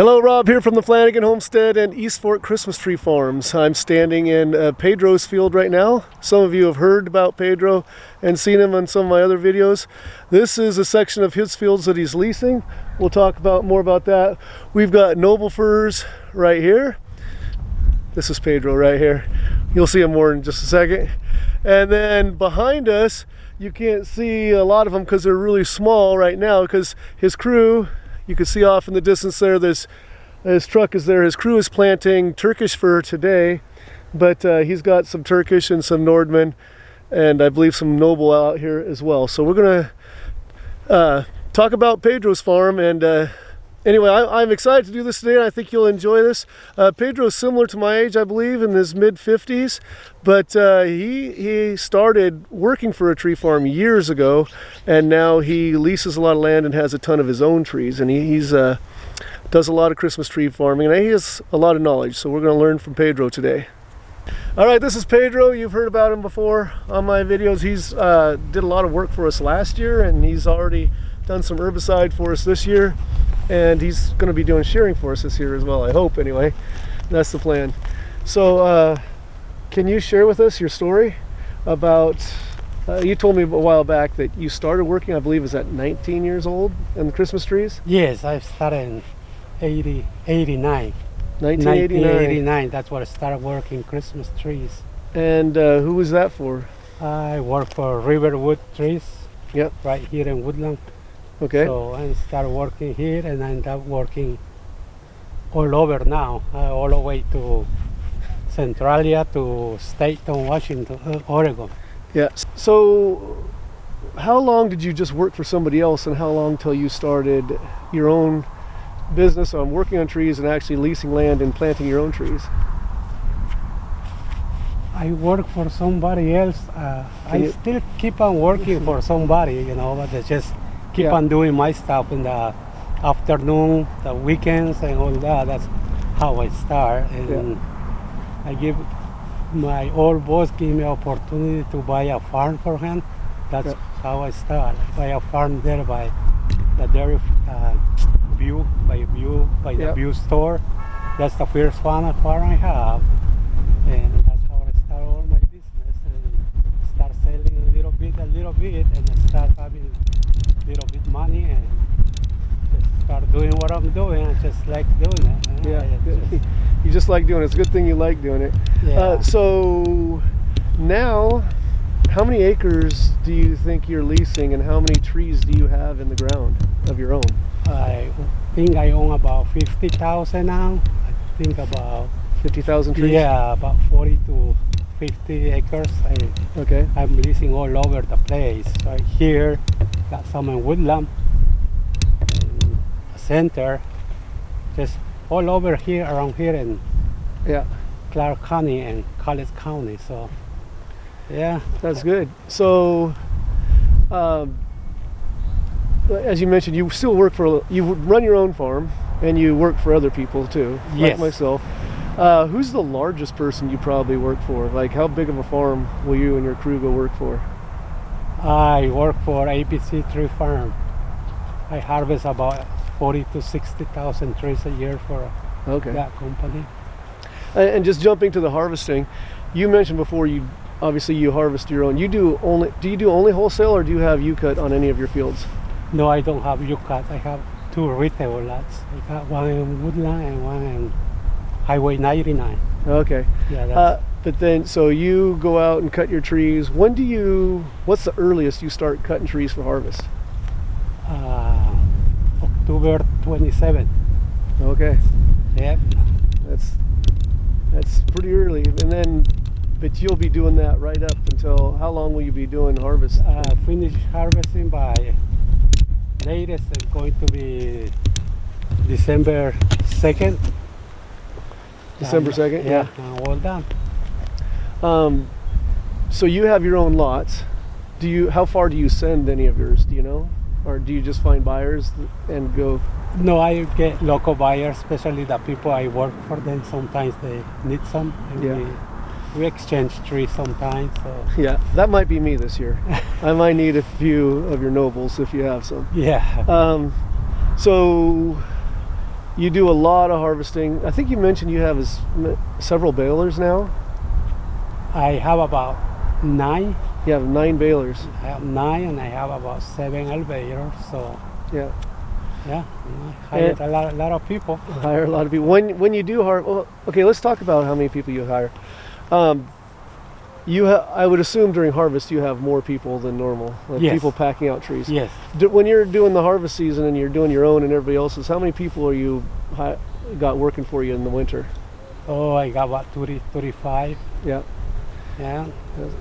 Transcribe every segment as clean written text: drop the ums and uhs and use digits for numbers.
Hello, Rob here from the Flanagan Homestead and East Fork Christmas Tree Farms. I'm standing in Pedro's field right now. Some of you have heard about Pedro and seen him on some of my other videos. This is a section of his fields that he's leasing. We'll talk about more about that. We've got noble firs right here. This is Pedro right here. You'll see him more in just a second. And then behind us, you can't see a lot of them because they're really small right now because his crew, you can see off in the distance there, his truck is there. His crew is planting Turkish fir today, but he's got some Turkish and some Nordman, and I believe some Noble out here as well. So we're gonna talk about Pedro's farm, and anyway, I'm excited to do this today, and I think you'll enjoy this. Pedro's similar to my age, I believe, in his mid-50s, but he started working for a tree farm years ago, and now he leases a lot of land and has a ton of his own trees, and he's does a lot of Christmas tree farming, and he has a lot of knowledge, so we're going to learn from Pedro today. All right, this is Pedro. You've heard about him before on my videos. He's did a lot of work for us last year, and he's already done some herbicide for us this year, and he's going to be doing shearing for us this year as well, I hope, anyway. That's the plan. So can you share with us your story about, you told me a while back that you started working, I believe, is at 19 years old in the Christmas trees? Yes, I started in 89. 1989. That's when I started working Christmas trees. And who was that for? I work for Riverwood Trees. Yep. Right here in Woodland. Okay. So I started working here, and I ended up working all over now, all the way to Centralia, to Staten, Washington, Oregon. Yeah. So how long did you just work for somebody else, and how long till you started your own business on working on trees and actually leasing land and planting your own trees? I work for somebody else. I still keep on working for somebody, you know, but I just keep on doing my stuff in the afternoon, the weekends, and all that. That's how I start. And I give my old boss give me opportunity to buy a farm for him. That's how I start. I buy a farm there by the dairy the view store. That's the first farm I have, and that's how I start all my business, and start selling a little bit, and I start having a little bit money, and just start doing what I'm doing. I just like doing it. You just like doing it. It's a good thing you like doing it. Yeah. So now, how many acres do you think you're leasing, and how many trees do you have in the ground of your own? I think I own about 50,000 now. I think about 50,000 trees? Yeah, about 40 to 50 acres. I'm leasing all over the place. Right here, got some in Woodland, in the center, just all over here, around here in Clark County and College County. So, yeah. That's good. So, as you mentioned, you still work for, you run your own farm, and you work for other people too, like myself. Who's the largest person you probably work for? Like, how big of a farm will you and your crew go work for? I work for ABC Tree Farm. I harvest about 40 to 60,000 trees a year for that company. And just jumping to the harvesting, you mentioned before you harvest your own. Do you do only wholesale, or do you have U-cut on any of your fields? No, I don't have U-cut. I have 2 retail lots. I got one in Woodland and one in Highway 99. Okay. Yeah. But then, so you go out and cut your trees. What's the earliest you start cutting trees for harvest? October 27th. Okay. Yeah. That's pretty early. And then, but you'll be doing that right up until, how long will you be doing harvest? Finish harvesting by latest it's going to be December 2nd. December 2nd? Yeah, all done. So you have your own lots. How far do you send any of yours, do you know? Or do you just find buyers and go? No, I get local buyers, especially the people I work for them. Sometimes they need some. And we exchange trees sometimes. So. Yeah, that might be me this year. I might need a few of your nobles if you have some. Yeah. So you do a lot of harvesting. I think you mentioned you have several balers now. I have about 9. You have 9 balers. I have 9, and I have about 7 elevators. So Yeah. yeah, I hired a lot of people. Hire a lot of people. When you do well, okay, let's talk about how many people you hire. I would assume during harvest you have more people than normal, like Yes. people packing out trees. Yes. When you're doing the harvest season and you're doing your own and everybody else's, how many people are you got working for you in the winter? Oh, I got about 35. Yeah, Yeah.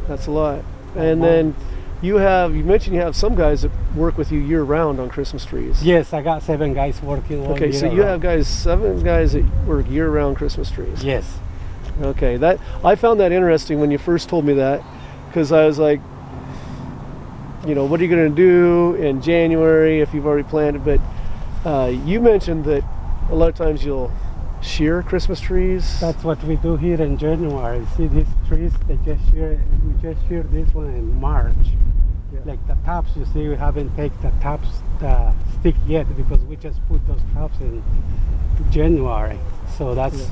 that's a lot. And then you mentioned you have some guys that work with you year round on Christmas trees. Yes, I got 7 guys working all Okay, year so you round. have 7 guys that work year round Christmas trees. Yes. Okay, that I found that interesting when you first told me that, because I was like, what are you going to do in January if you've already planted? But you mentioned that a lot of times you'll shear Christmas trees. That's what we do here in January. See these trees? We just sheared this one in March. Yeah. Like the tops, you see, we haven't taken the tops stick yet because we just put those tops in January. So that's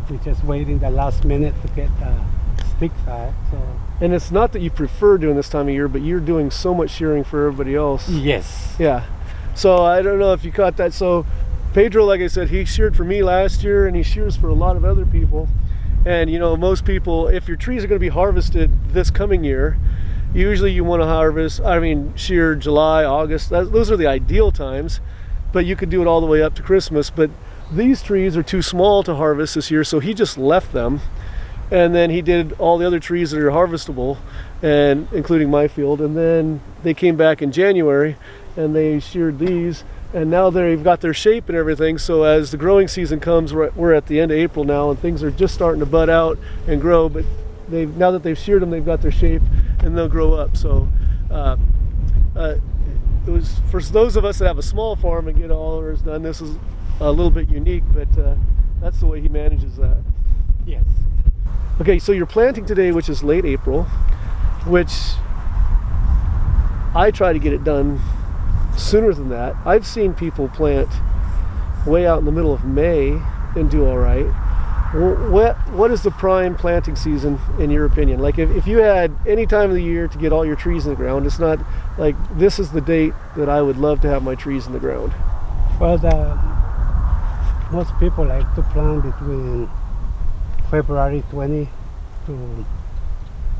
we're just waiting the last minute to get the sticks out. So And it's not that you prefer doing this time of year, but you're doing so much shearing for everybody else. yes. Yeah. So I don't know if you caught that. So Pedro, like I said, he sheared for me last year, and he shears for a lot of other people. And most people, if your trees are going to be harvested this coming year, usually you want to shear July, August. Those are the ideal times, but you could do it all the way up to Christmas. But these trees are too small to harvest this year, so he just left them. And then he did all the other trees that are harvestable, and including my field. And then they came back in January, and they sheared these. And now they've got their shape and everything. So as the growing season comes, we're at the end of April now, and things are just starting to bud out and grow. But now that they've sheared them, they've got their shape, and they'll grow up. So it was for those of us that have a small farm and get all ours done. This is a little bit unique, but that's the way he manages that. Yes. Okay, so you're planting today, which is late April, which I try to get it done sooner than that. I've seen people plant way out in the middle of May and do all right. What is the prime planting season in your opinion? Like if you had any time of the year to get all your trees in the ground, it's not like this is the date that I would love to have my trees in the ground. Well, most people like to plant between February 20 to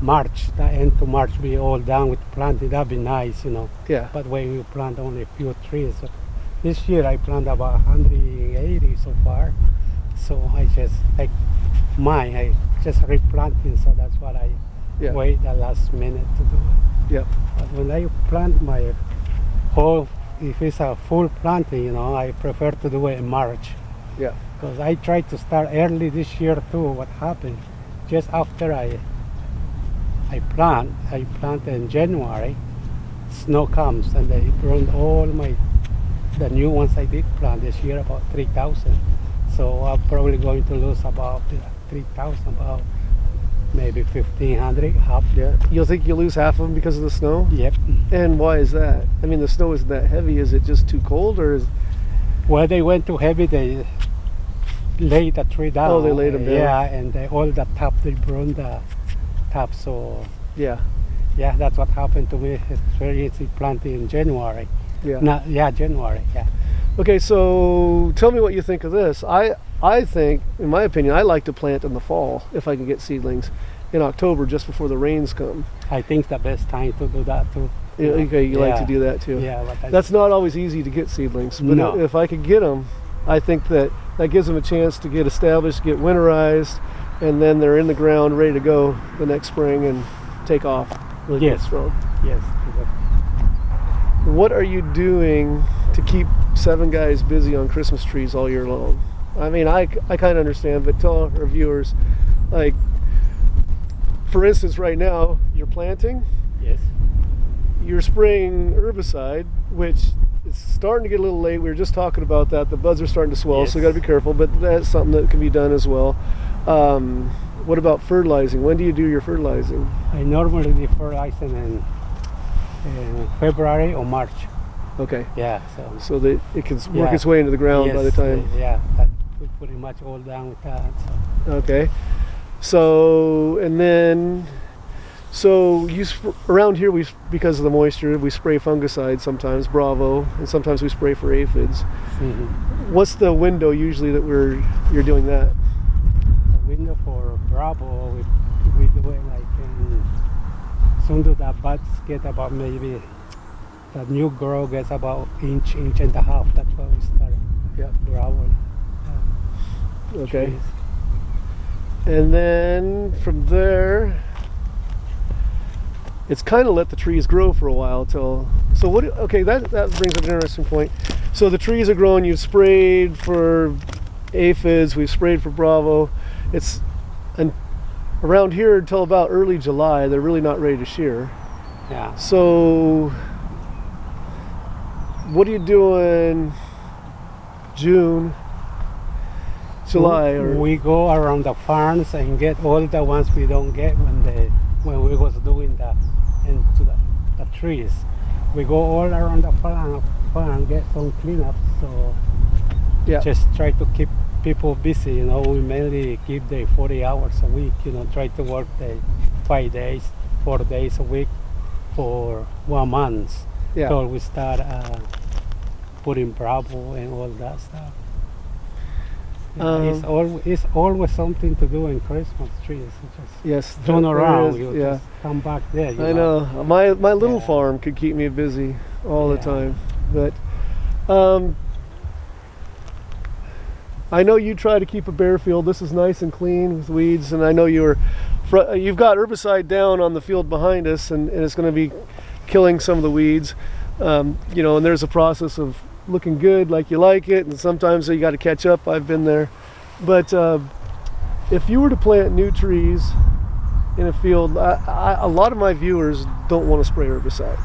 March. The end to March, be all done with planting. That'd be nice, Yeah. But when we plant only a few trees. So this year I planted about 180 so far. So I just I just replanting. So that's what I wait the last minute to do it. Yep. But when I plant my whole, if it's a full planting, I prefer to do it in March. Yeah. Because I tried to start early this year too. What happened? Just after I plant in January, snow comes and they burned all the new ones I did plant this year, about 3,000. So I'm probably going to lose about 3,000, about maybe 1,500, half. Yeah. You'll think you lose half of them because of the snow? Yep. And why is that? I mean, the snow isn't that heavy. Is it just too cold, or is? Well, they went too heavy. They laid the tree down. Oh, they laid them down. Yeah, and all the top, they burned the top. So Yeah. yeah, that's what happened to me. It's very easy planting in January. Yeah. January. Yeah. Okay, so tell me what you think of this. I think, in my opinion, I like to plant in the fall if I can get seedlings in October, just before the rains come. I think the best time to do that too. Okay, you like to do that too. Yeah, but That's not always easy to get seedlings, but No. if I could get them, I think that gives them a chance to get established, get winterized, and then they're in the ground ready to go the next spring and take off really get Yes. strong. yes. What are you doing to keep 7 guys busy on Christmas trees all year long? I mean, I kind of understand, but tell our viewers, like, for instance, right now, you're planting, Yes. you're spraying herbicide, which it's starting to get a little late. We were just talking about that. The buds are starting to swell, so you got to be careful, but that's something that can be done as well. What about fertilizing? When do you do your fertilizing? I normally do fertilizing in February or March. Okay. Yeah. So that it can work its way into the ground by the time. Yeah. That we pretty much all done with that. So. Okay. So and then. So around here, because of the moisture, we spray fungicide sometimes, Bravo, and sometimes we spray for aphids. Mm-hmm. What's the window usually that you're doing that? The window for Bravo, we do it like soon as the buds get about maybe the new girl gets about inch and a half. That's why we start. Yeah. Bravo. Okay. Trees. And then from there. It's kind of let the trees grow for a while till. So what? Okay, that brings up an interesting point. So the trees are growing. You've sprayed for aphids. We've sprayed for Bravo. It's around here until about early July. They're really not ready to shear. Yeah. So what are you doing? June, July, or we go around the farms and get all the ones we don't get when we was doing the into the trees. We go all around the farm and get some cleanup. So just try to keep people busy. You know, we mainly give them 40 hours a week. You know, try to work 5 days, 4 days a week for 1 month. Yeah. So we start putting Bravo and all that stuff. It's always something to do in Christmas trees. Yes, turn around, you just come back there. I know. My little farm could keep me busy all the time, but I know you try to keep a bare field. This is nice and clean with weeds, and I know you've got herbicide down on the field behind us, and it's going to be killing some of the weeds. And there's a process of looking good like you like it, and sometimes you got to catch up. I've been there, but if you were to plant new trees in a field, a lot of my viewers don't want to spray herbicide.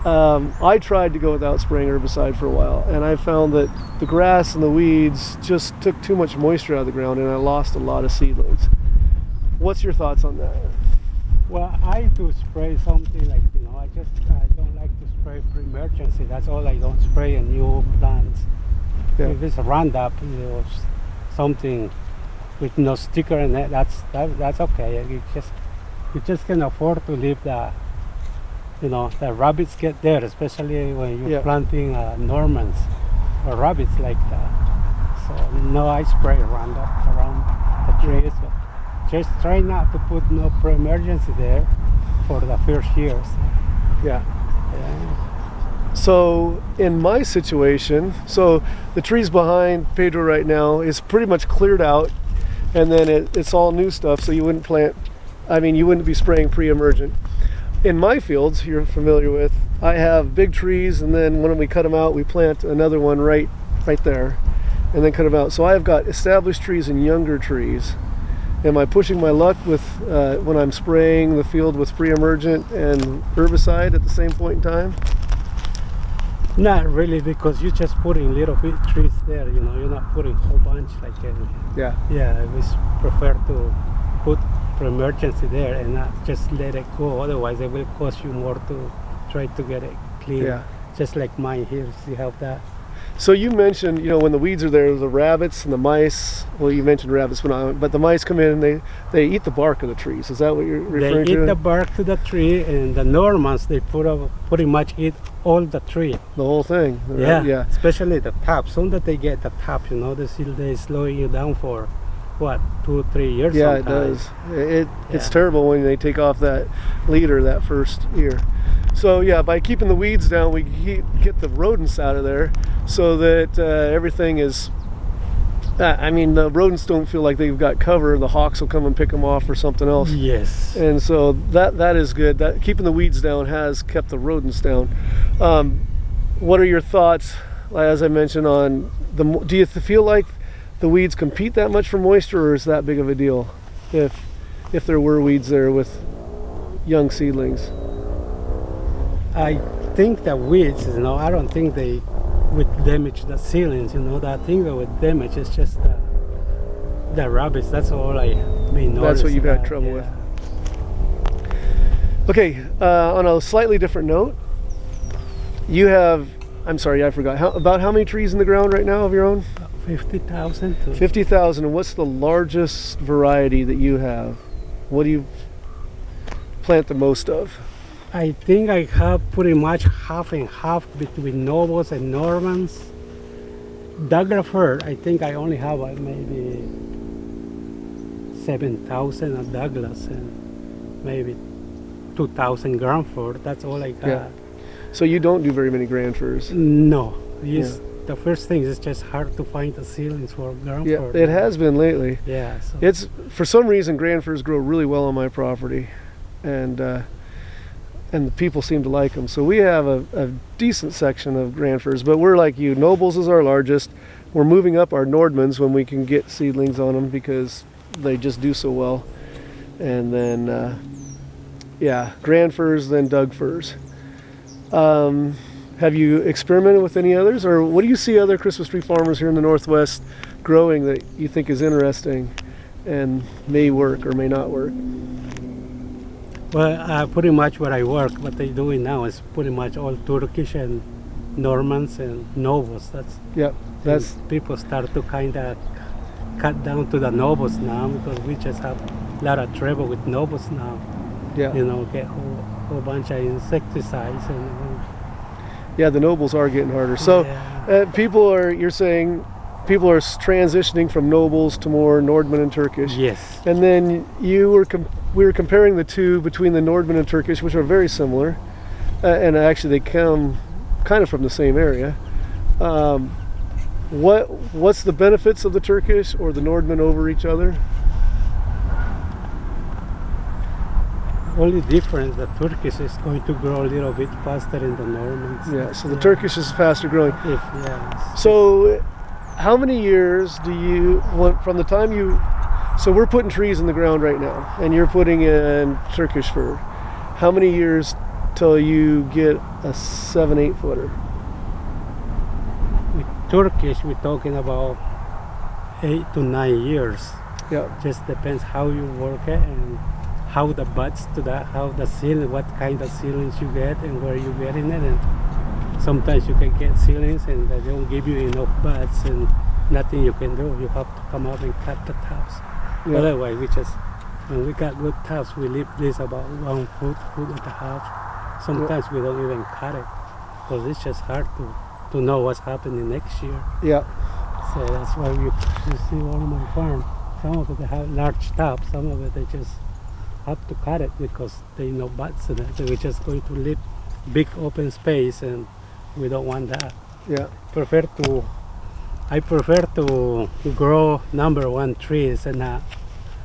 I tried to go without spraying herbicide for a while, and I found that the grass and the weeds just took too much moisture out of the ground, and I lost a lot of seedlings. What's your thoughts on that? Well, I do spray something like, I don't like to spray for emergency. That's all. I don't spray a new plants. Yeah. If it's a Roundup, something with no sticker in it, that's okay. You just can afford to leave the rabbits get there, especially when you're planting Normans or rabbits like that. So no, I spray Roundup around the trees. But just try not to put no pre-emergency there for the first years. Yeah. So in my situation, so the trees behind Pedro right now is pretty much cleared out, and then it's all new stuff, so you wouldn't be spraying pre-emergent. In my fields, you're familiar with, I have big trees, and then when we cut them out, we plant another one right there, and then cut them out. So I've got established trees and younger trees. Am I pushing my luck with when I'm spraying the field with pre-emergent and herbicide at the same point in time? Not really, because you're just putting little bit trees there. You're not putting a whole bunch like Yeah. Yeah, we prefer to put pre-emergency there and not just let it go. Otherwise, it will cost you more to try to get it clean. Yeah. Just like mine here. See how that. So you mentioned, when the weeds are there, the rabbits and the mice. Well, you mentioned rabbits, but the mice come in and they eat the bark of the trees. Is that what you're referring to? They eat the bark to the tree, and the Normans, they pretty much eat all the tree. The whole thing. Yeah. Yeah. Especially the top. Soon that they get the top, they slowing you down for what, 2 or 3 years. Yeah, sometimes. it does. It's terrible when they take off that leader that first year. So yeah, by keeping the weeds down, we get the rodents out of there, so that everything is. The rodents don't feel like they've got cover. The hawks will come and pick them off or something else. Yes. And so that is good. That keeping the weeds down has kept the rodents down. What are your thoughts, as I mentioned, on do you feel like the weeds compete that much for moisture, or is that big of a deal if there were weeds there with young seedlings? I think the weeds, I don't think they would damage the ceilings, The thing that would damage is just the rabbits. That's all I noticed. That's what you've had trouble with. Okay, on a slightly different note, You have, I'm sorry, I forgot. About how many trees in the ground right now of your own? 50,000 to 50,000. And what's the largest variety that you have? What do you plant the most of? I think I have pretty much half and half between Novos and Normans. Douglas fir, I think I only have maybe 7,000 of Douglas and maybe 2,000 ground fir. That's all I got. Yeah. So you don't do very many grand firs. No, the first thing is just hard to find the ceilings for ground Yeah, fir. it has been lately. Yeah. So. It's, for some reason, grand firs grow really well on my property, and the people seem to like them. So we have a decent section of grand firs, but we're like you. Nobles is our largest. We're moving up our Nordmans when we can get seedlings on them because they just do so well. And then, grand firs, then Doug firs. Have you experimented with any others, or what do you see other Christmas tree farmers here in the Northwest growing that you think is interesting and may work or may not work? Well, pretty much what I work, what they're doing now is pretty much all Turkish and Normans and Novos. That's people start to kind of cut down to the Novos now because we just have a lot of trouble with Novos now. Yeah. You know, get a whole bunch of insecticides and. Yeah, the nobles are getting harder. So you're saying people are transitioning from nobles to more Nordman and Turkish. Yes. And then we were comparing the two between the Nordman and Turkish, which are very similar, and actually they come kind of from the same area. What's the benefits of the Turkish or the Nordman over each other? Only difference, the Turkish is going to grow a little bit faster than the Normans. Yeah, so the Turkish is faster growing. Yes. So how many years do you want from the time so we're putting trees in the ground right now and you're putting in Turkish fir. How many years till you get a 7-8 footer? With Turkish, we're talking about 8 to 9 years. Yeah. Just depends how you work it and how the buds to that, how the ceiling, what kind of ceilings you get and where you getting it. And sometimes you can get ceilings and they don't give you enough buds and nothing you can do. You have to come up and cut the tops. Yeah. Otherwise, when we got good tops, we leave this about 1 foot and a half. Sometimes we don't even cut it because it's just hard to know what's happening next year. Yeah. So that's why you see on my farm, some of it they have large tops, some of it they just have to cut it because there are no buds in it. So we're just going to leave big open space and we don't want that. Yeah. I prefer to grow number 1 trees and not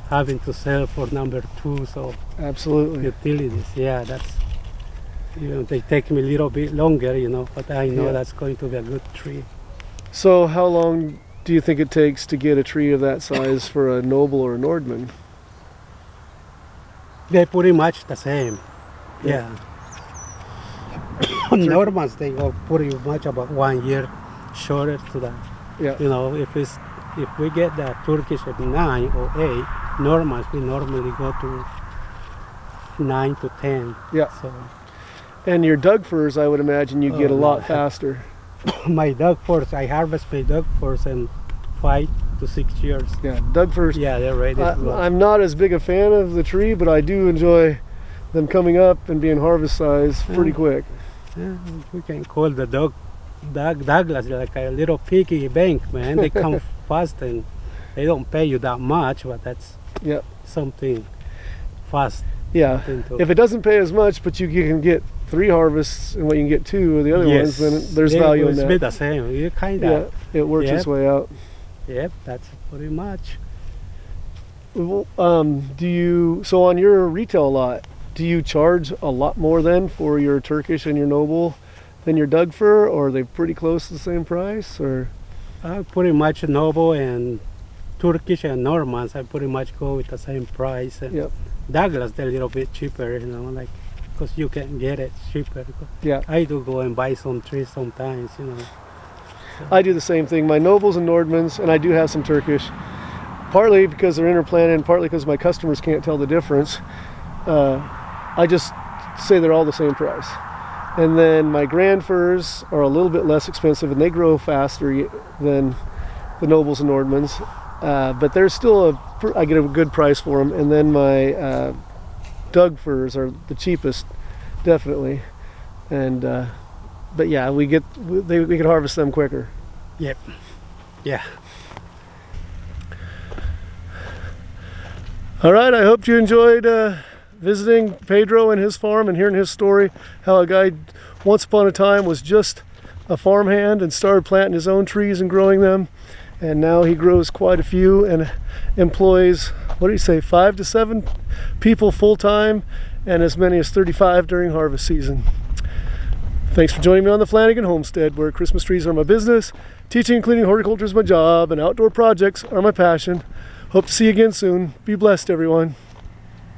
having to sell for number 2. So absolutely. Utilities, that's, they take me a little bit longer, but I know that's going to be a good tree. So how long do you think it takes to get a tree of that size for a noble or a Nordman? They're pretty much the same. Yeah. Normans, they go pretty much about 1 year shorter to that. Yeah. If we get the Turkish at 9 or 8, Normans we normally go to 9 to 10. Yeah. So. And your Doug firs, I would imagine you get a lot faster. My Doug firs, I harvest my Doug firs in 5 to 6 years. Yeah, Doug firs. Yeah, they're ready to go. I'm not as big a fan of the tree, but I do enjoy them coming up and being harvest size pretty quick. Yeah, we can call the Douglas like a little piggy bank, man. They come fast and they don't pay you that much, but that's something fast. Yeah, if it doesn't pay as much, but you can get 3 harvests and what you can get 2 of the other ones, then there's value in that. It's the same. You kind of. Yeah, it works its way out. Yep, that's pretty much. So on your retail lot, do you charge a lot more then for your Turkish and your noble than your Doug fir, or are they pretty close to the same price? Or pretty much noble and Turkish and Normans, I pretty much go with the same price. And Douglas, they're a little bit cheaper, because you can get it cheaper. Yeah. I do go and buy some trees sometimes, So. I do the same thing. My nobles and Nordmans, and I do have some Turkish, partly because they're interplanted and partly because my customers can't tell the difference. I just say they're all the same price. And then my grand firs are a little bit less expensive, and they grow faster than the Nobles and Nordmans, but they're still I get a good price for them. And then my Doug firs are the cheapest, definitely. And but yeah, we can harvest them quicker. Yep. Yeah. All right, I hope you enjoyed visiting Pedro and his farm and hearing his story, how a guy once upon a time was just a farmhand and started planting his own trees and growing them, and now he grows quite a few and employs, what do you say, 5 to 7 people full-time and as many as 35 during harvest season. Thanks for joining me on the Flanagan Homestead, where Christmas trees are my business, teaching and cleaning horticulture is my job, and outdoor projects are my passion. Hope to see you again soon. Be blessed, everyone.